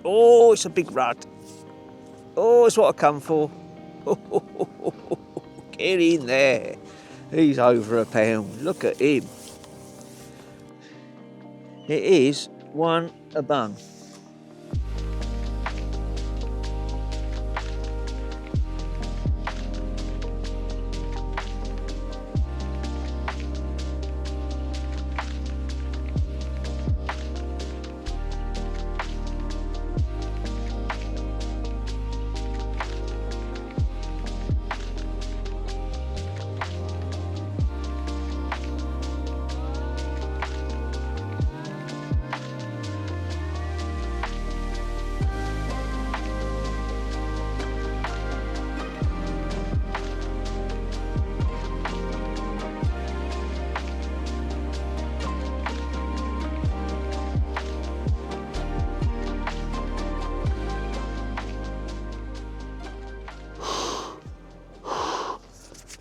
Oh, it's a big rudd. Oh, it's what I come for. Get in there. He's over £1. Look at him. It is one a bung.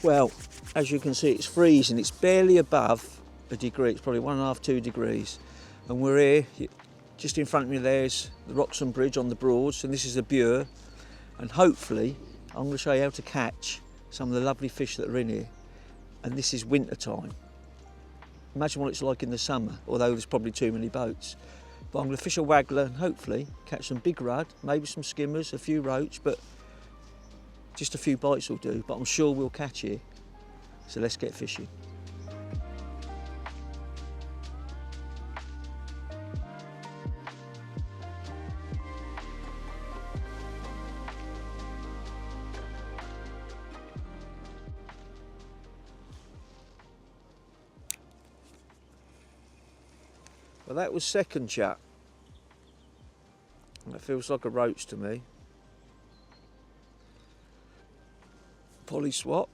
Well, as you can see, it's freezing. It's barely above a degree. It's probably 1.5, 2 degrees. And we're here, just in front of me there's the Roxham Bridge on the Broads, and this is a bure. And hopefully, I'm going to show you how to catch some of the lovely fish that are in here. And this is winter time. Imagine what it's like in the summer, although there's probably too many boats. But I'm going to fish a waggler and hopefully catch some big rudd, maybe some skimmers, a few roach, but just a few bites will do, but I'm sure we'll catch here. So let's get fishing. Well, that was second chat. That feels like a roach to me. Poly swat.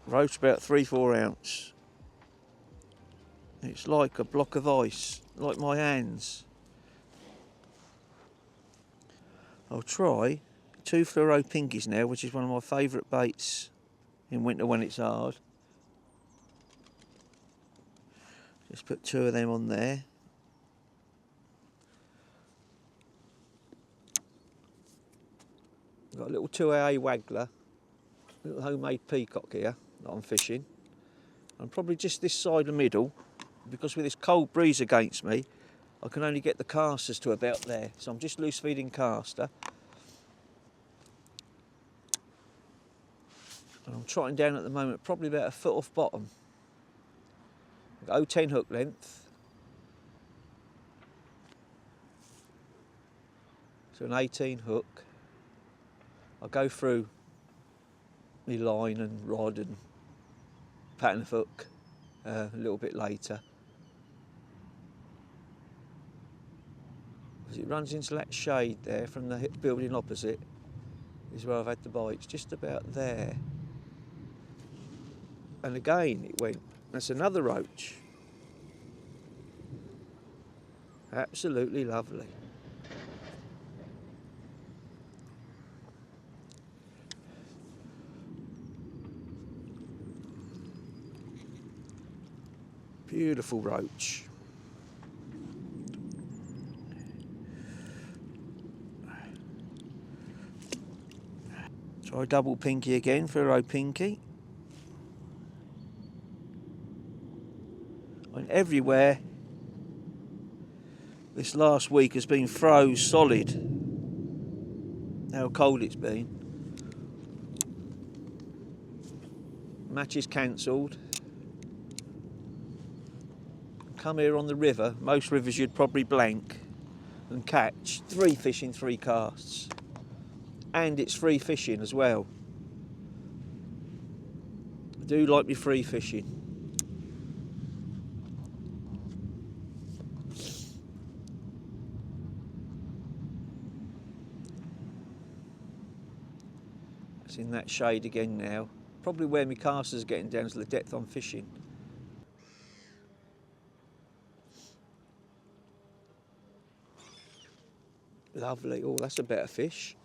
Roach about 3-4 ounce. It's like a block of ice, like my hands. I'll try 2 fluoro pinkies now, which is one of my favourite baits in winter when it's hard. Just put 2 of them on there. Got a little 2AA Waggler, a little homemade peacock here that I'm fishing. I'm probably just this side of middle, because with this cold breeze against me, I can only get the casters to about there. So I'm just loose feeding caster. And I'm trotting down at the moment, probably about 1 foot off bottom. I've got 0.10 hook length. So an 18 hook. I'll go through my line and rod and pattern of hook a little bit later. As it runs into that shade there from the building opposite is where I've had the bites, just about there. And again it went. That's another roach. Absolutely lovely. Beautiful roach. Try double pinky again, fluoro pinky. And everywhere this last week has been froze solid. How cold it's been. Match is cancelled. Come here on the river, most rivers you'd probably blank and catch 3 fish in 3 casts. And it's free fishing as well. I do like me free fishing. It's in that shade again now. Probably where my casters are getting down to the depth I'm fishing. Lovely. Oh, that's a better fish.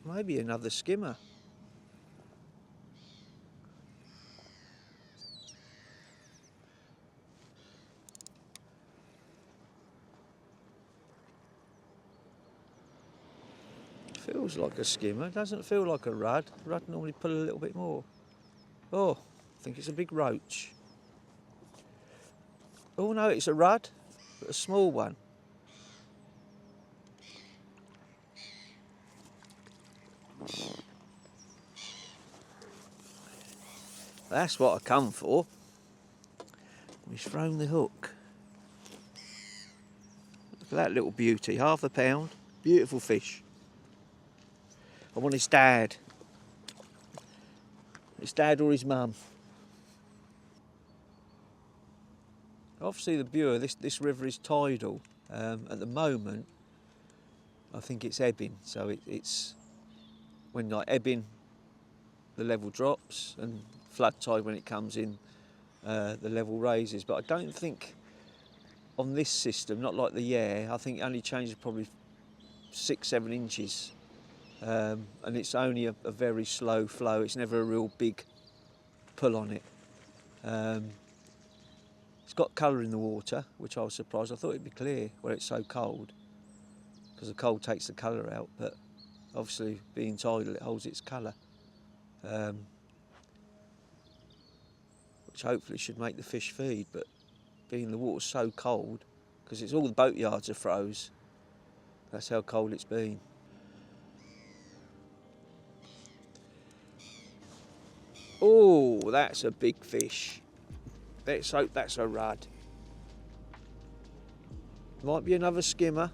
Maybe another skimmer. Feels like a skimmer, doesn't feel like a rudd. Rudd normally pull a little bit more. Oh, I think it's a big roach. Oh no, it's a rudd, but a small one. That's what I come for. He's thrown the hook. Look at that little beauty, £1/2 pound. Beautiful fish. I want his dad. His dad or his mum. Obviously the Bure, this river is tidal. At the moment, I think it's ebbing. So it's when like ebbing, the level drops, and flood tide when it comes in, the level raises. But I don't think on this system, not like the Yare, I think it only changes probably 6-7 inches. And it's only a very slow flow. It's never a real big pull on it. It's got colour in the water, which I was surprised. I thought it'd be clear where it's so cold, because the cold takes the colour out, but obviously being tidal it holds its colour, which hopefully should make the fish feed. But being the water's so cold, because it's all the boatyards are froze, that's how cold it's been. Oh, that's a big fish. Let's hope that's a rudd. Might be another skimmer.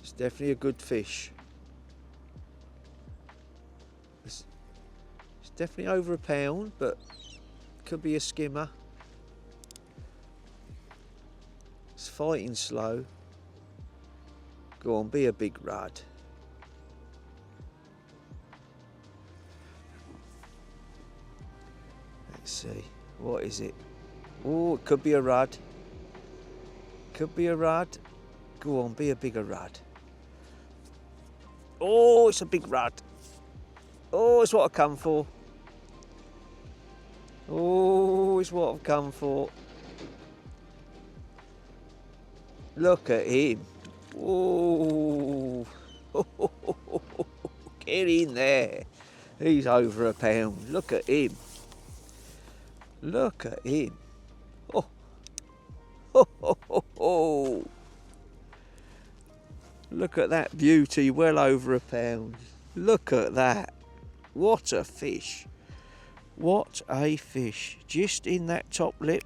It's definitely a good fish. It's definitely over £1 pound, but could be a skimmer. It's fighting slow. Go on, be a big rudd. Let's see, what is it? Oh, it could be a rudd. Could be a rudd. Go on, be a bigger rudd. Oh, it's a big rudd. Oh, it's what I've come for. Oh, it's what I've come for. Look at him. Oh, get in there. He's over £1 pound. Look at him. Look at him. Oh, oh, oh, oh, oh. Look at that beauty, well over £1 pound. Look at that. What a fish. What a fish. Just in that top lip.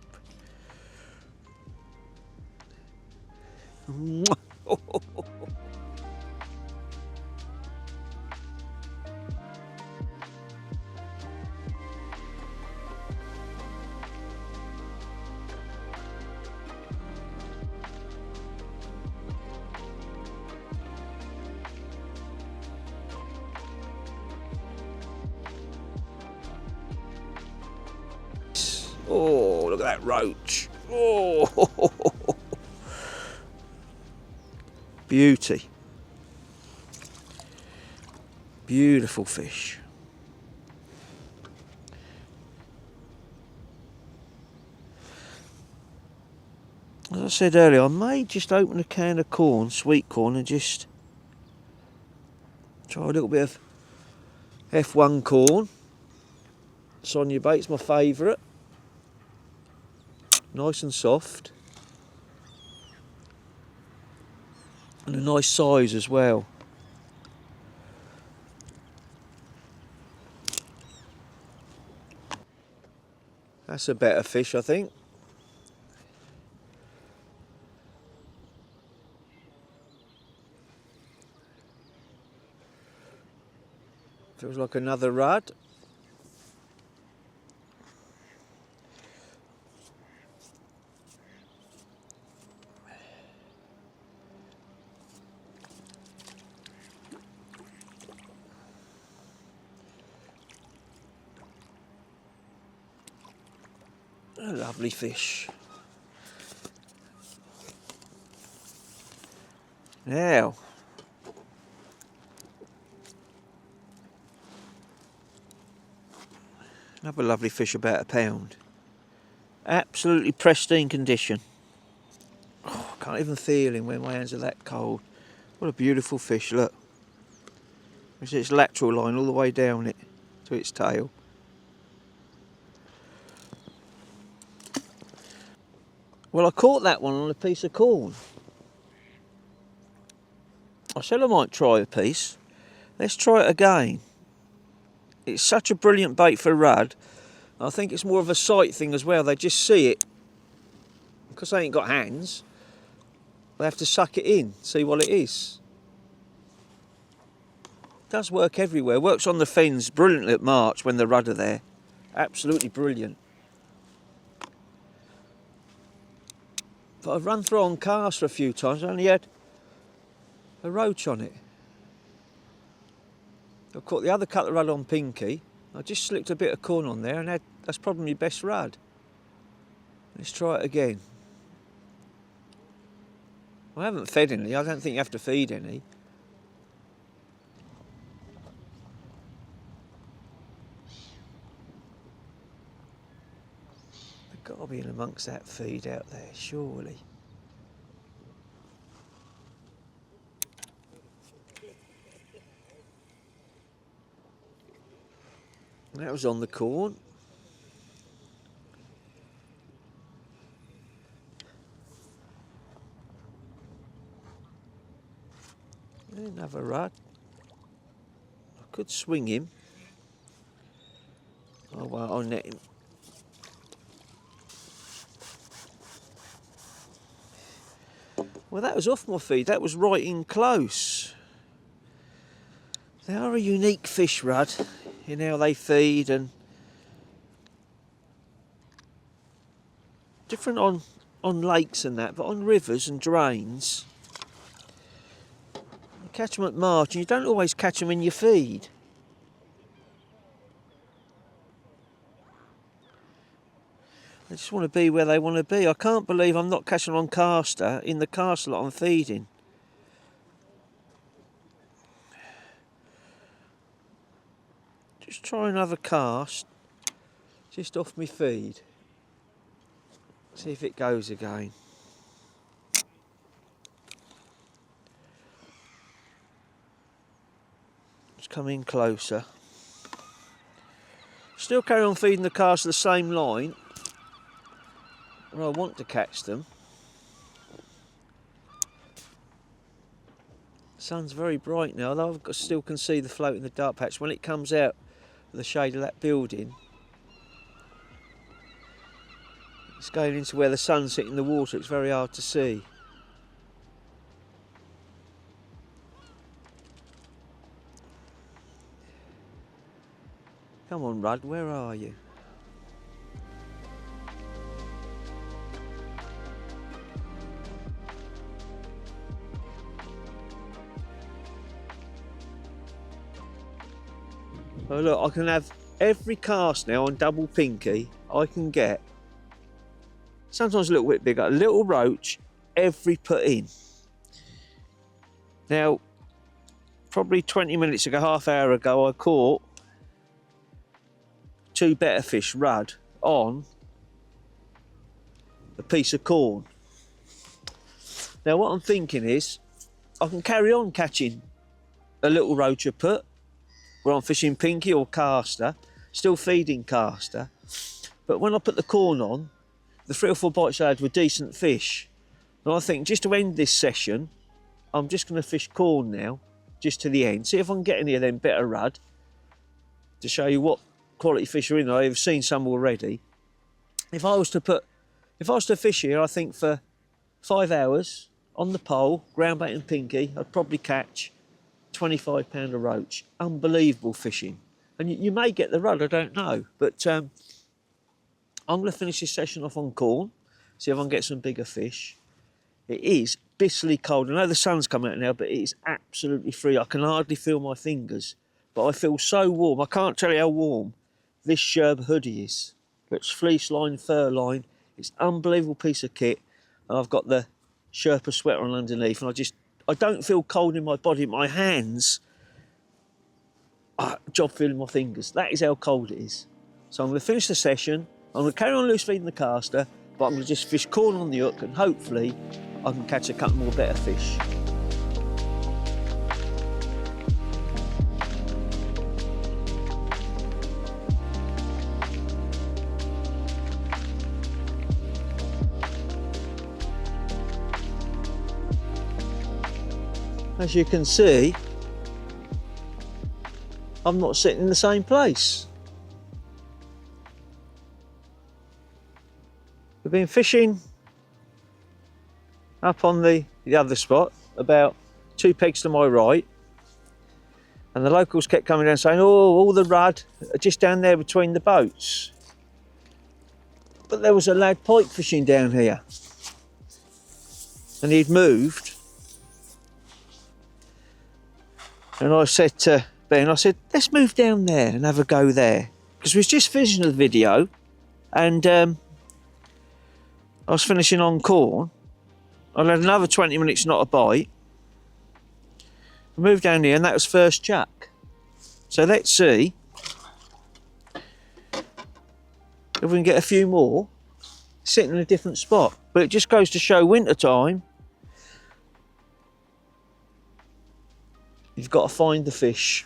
Oh, look at that roach. Oh, beauty. Beautiful fish. As I said earlier, I may just open a can of corn, sweet corn, and just try a little bit of F1 corn. Sonia bait's my favourite. Nice and soft. And a nice size as well. That's a better fish, I think. Feels like another rudd. A lovely fish. Now, another lovely fish, about £1 pound. Absolutely pristine condition. Oh, I can't even feel him when my hands are that cold. What a beautiful fish, look. It's its lateral line all the way down it to its tail. Well, I caught that one on a piece of corn. I said I might try a piece. Let's try it again. It's such a brilliant bait for rudd. I think it's more of a sight thing as well. They just see it. Because they ain't got hands, they have to suck it in, see what it is. It does work everywhere. Works on the fins brilliantly at March when the rudd are there. Absolutely brilliant. But I've run through on cast a few times. I only had a roach on it. I caught the other cutler rudd on pinky. I just slicked a bit of corn on there and that's probably my best rudd. Let's try it again. I haven't fed any. I don't think you have to feed any. They've got to be in amongst that feed out there, surely. That was on the corn. Another rudd. I could swing him. Oh well, I'll net him. Well, that was off my feed. That was right in close. They are a unique fish, rudd, in how they feed, and different on lakes and that, but on rivers and drains. Catch them at March, and you don't always catch them in your feed. They just want to be where they want to be. I can't believe I'm not catching on caster in the cast lot I'm feeding. Just try another cast, just off my feed. See if it goes again. Come in closer. Still carry on feeding the cast the same line where I want to catch them. The sun's very bright now, although I still can see the float in the dark patch. When it comes out of the shade of that building, it's going into where the sun's hitting the water. It's very hard to see. Come on, rudd, where are you? Oh look, I can have every cast now on double pinky I can get. Sometimes a little bit bigger, a little roach every put in. Now, probably 20 minutes ago, half hour ago, I caught 2 better fish rudd on a piece of corn. Now what I'm thinking is I can carry on catching a little roach a put where I'm fishing pinky or caster, still feeding caster, but when I put the corn on, the 3 or 4 bites I had were decent fish. And I think just to end this session, I'm just going to fish corn now, just to the end, see if I can get any of them better rudd to show you what quality fish are in there. I've seen some already. If I was to fish here, I think for 5 hours on the pole, ground bait and pinky, I'd probably catch 25 pound a roach. Unbelievable fishing. And you may get the rudd, I don't know. But I'm going to finish this session off on corn, see if I can get some bigger fish. It is bitterly cold. I know the sun's come out now, but it is absolutely free. I can hardly feel my fingers, but I feel so warm. I can't tell you how warm this Sherb hoodie is. It's fleece line, fur line. It's an unbelievable piece of kit. And I've got the Sherpa sweater on underneath, and I don't feel cold in my body. My hands, job feeling my fingers. That is how cold it is. So I'm going to finish the session. I'm going to carry on loose feeding the caster, but I'm going to just fish corn on the hook, and hopefully I can catch a couple more better fish. as you can see, I'm not sitting in the same place. We've been fishing up on the other spot, about 2 pegs to my right, and the locals kept coming down saying, oh, all the rudd are just down there between the boats. But there was a lad pike fishing down here, and he'd moved. And I said to Ben, I said, let's move down there and have a go there. Because we was just finishing the video, and I was finishing on corn. I had another 20 minutes, not a bite. We moved down here, and that was first jack. So let's see if we can get a few more sitting in a different spot. But it just goes to show winter time, you've got to find the fish.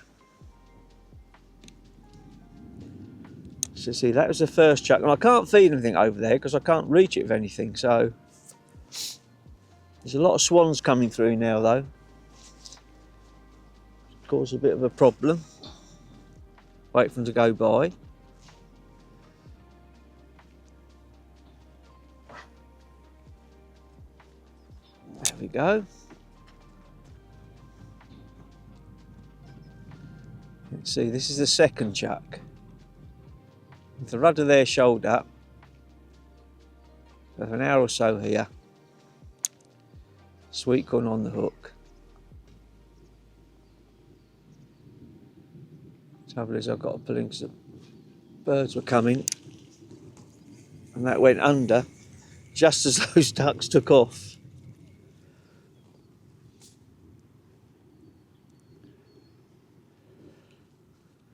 So see, that was the first chuck, and I can't feed anything over there because I can't reach it with anything, so there's a lot of swans coming through now though. Cause a bit of a problem. Wait for them to go by. There we go. Let's see, this is the second chuck. With the rudder there shoulder, for an hour or so here. Sweet corn on the hook. Trouble is I've got to pull in because the birds were coming, and that went under just as those ducks took off.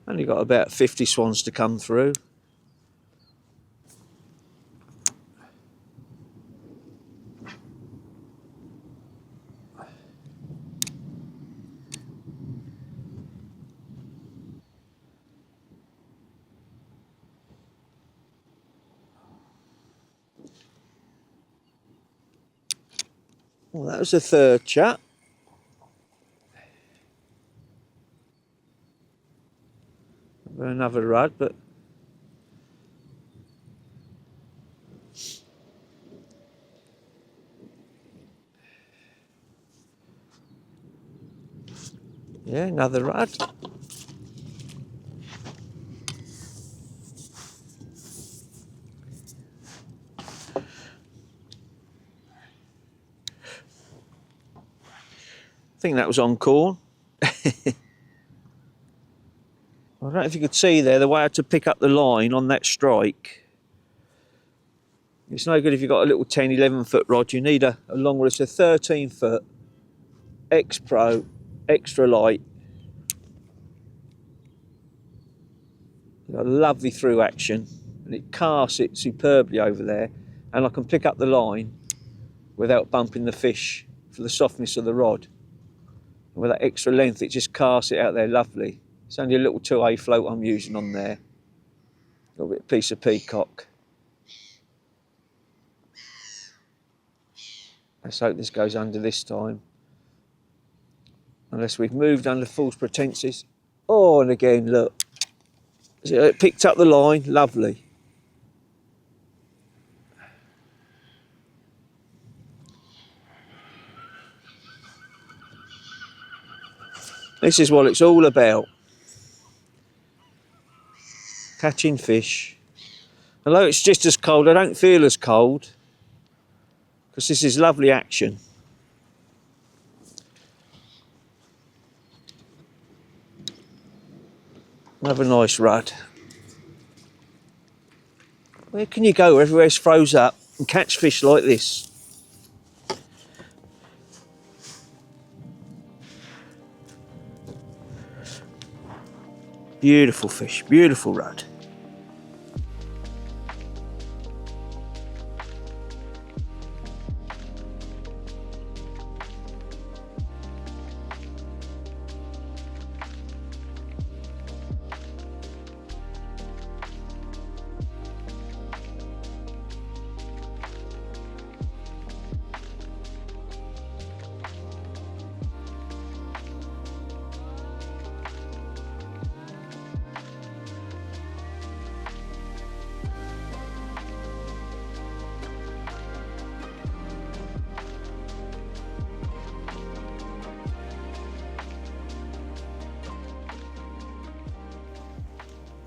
Only got about 50 swans to come through. Well, that was the third chat. Another rudd, but yeah, another rudd. I think that was on corn. I don't know if you could see there the way I had to pick up the line on that strike. It's no good if you've got a little 10, 11 foot rod. You need a longer, it's a 13 foot X Pro, extra light. Got a lovely through action, and it casts it superbly over there, and I can pick up the line without bumping the fish for the softness of the rod. And with that extra length, it just casts it out there lovely. It's only a little 2A float I'm using on there. A little bit of piece of peacock. Let's hope this goes under this time. Unless we've moved under false pretenses. Oh, and again, look. So it picked up the line, lovely. This is what it's all about. Catching fish. Although it's just as cold, I don't feel as cold because this is lovely action. Have a nice rudd. Where can you go? Everywhere's froze up and catch fish like this. Beautiful fish, beautiful rudd.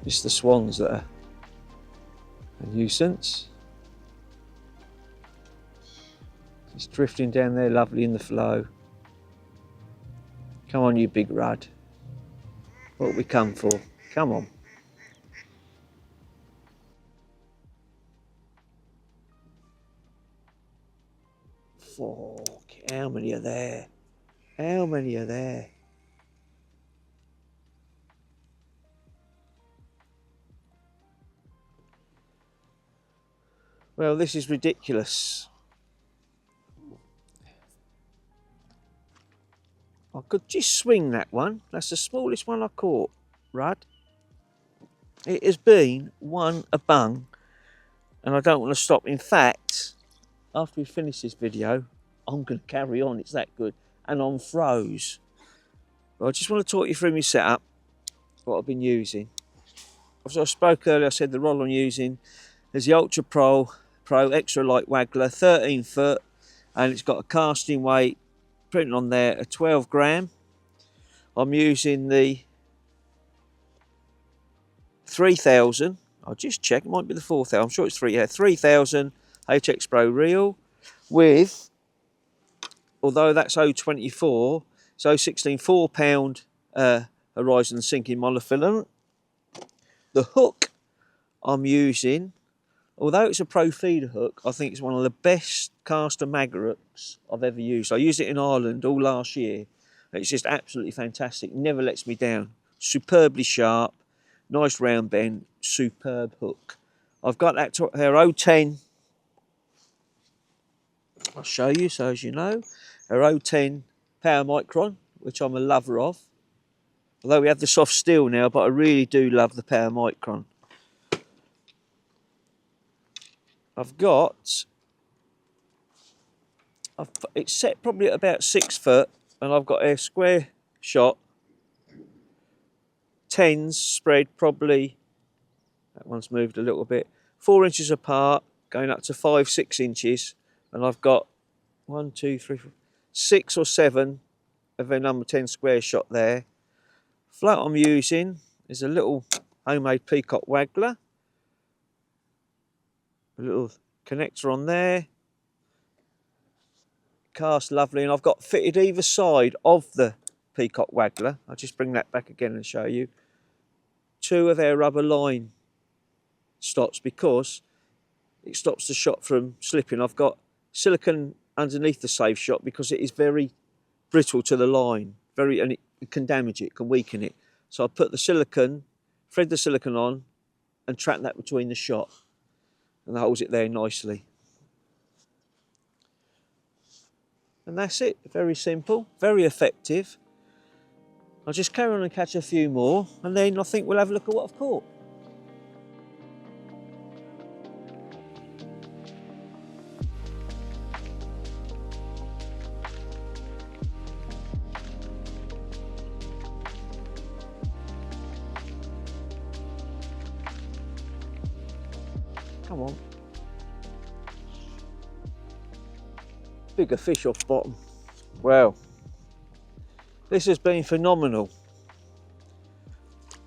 It's the swans that are a nuisance. It's drifting down there lovely in the flow. Come on, you big rudd. What we come for? Come on. Fuck, how many are there? How many are there? Well, this is ridiculous. I could just swing that one. That's the smallest one I caught, Rudd. It has been one a bung, and I don't want to stop. In fact, after we finish this video, I'm going to carry on. It's that good. And I'm froze. But I just want to talk you through my setup, what I've been using. As I spoke earlier, I said the rod I'm using is the Ultra Pro Extra Light Waggler, 13 foot, and it's got a casting weight printed on there at 12 gram. I'm using the 3000. I'll just check, it might be the 4000. I'm sure it's 3000 HX Pro reel with, although that's 024, so 016 £4 Horizon sinking monofilament. The hook I'm using, although it's a pro feeder hook, I think it's one of the best caster maggot hooks I've ever used. I used it in Ireland all last year. It's just absolutely fantastic. Never lets me down. Superbly sharp, nice round bend, superb hook. I've got that her 010. I'll show you so as you know. Her 010 power micron, which I'm a lover of. Although we have the soft steel now, but I really do love the power micron. It's set probably at about 6 foot, and I've got a square shot, 10s spread probably, that one's moved a little bit, 4 inches apart, going up to 5-6 inches, and I've got 1, 2, 3, 4, 6 or 7 of a number 10 square shot there. Float I'm using is a little homemade peacock waggler. A little connector on there. Cast lovely, and I've got fitted either side of the peacock waggler. I'll just bring that back again and show you. 2 of our rubber line stops because it stops the shot from slipping. I've got silicone underneath the safe shot because it is very brittle to the line, and it can damage it, can weaken it. So I put the silicone, thread the silicone on, and trap that between the shot, and that holds it there nicely. And that's it. Very simple, very effective. I'll just carry on and catch a few more, and then I think we'll have a look at what I've caught. Come on. Bigger fish off bottom. Well, this has been phenomenal.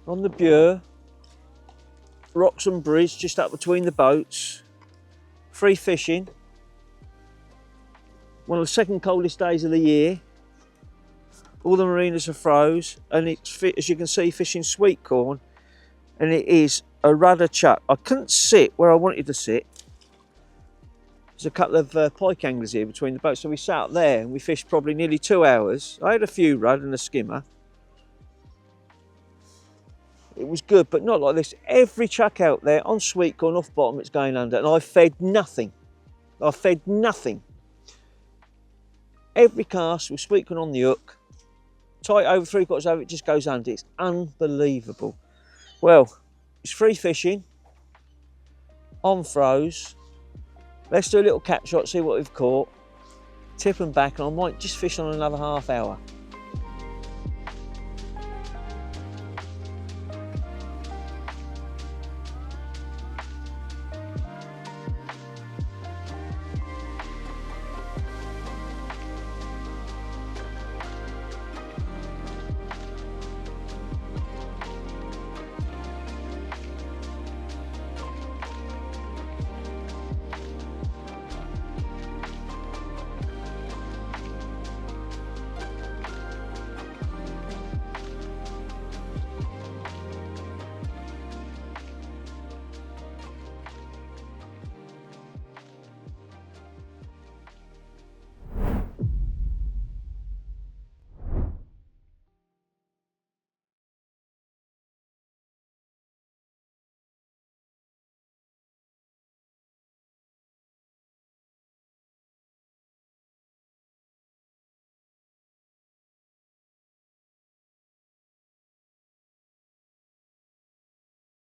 On the Bure, Roxham Bridge, just up between the boats. Free fishing. One of the second coldest days of the year. All the marinas are froze, and it's, as you can see, fishing sweet corn, and it is a rudder chuck. I couldn't sit where I wanted to sit. There's a couple of pike anglers here between the boats, so we sat there and we fished probably nearly 2 hours. I had a few rudd and a skimmer. It was good, but not like this. Every chuck out there on sweet corn off bottom, it's going under, and I fed nothing. I fed nothing. Every cast with sweet corn on the hook, tight over 3/4 over, it just goes under. It's unbelievable. Well, it's free fishing on froze. Let's do a little catch shot, see what we've caught, tip them back, and I might just fish on another half hour.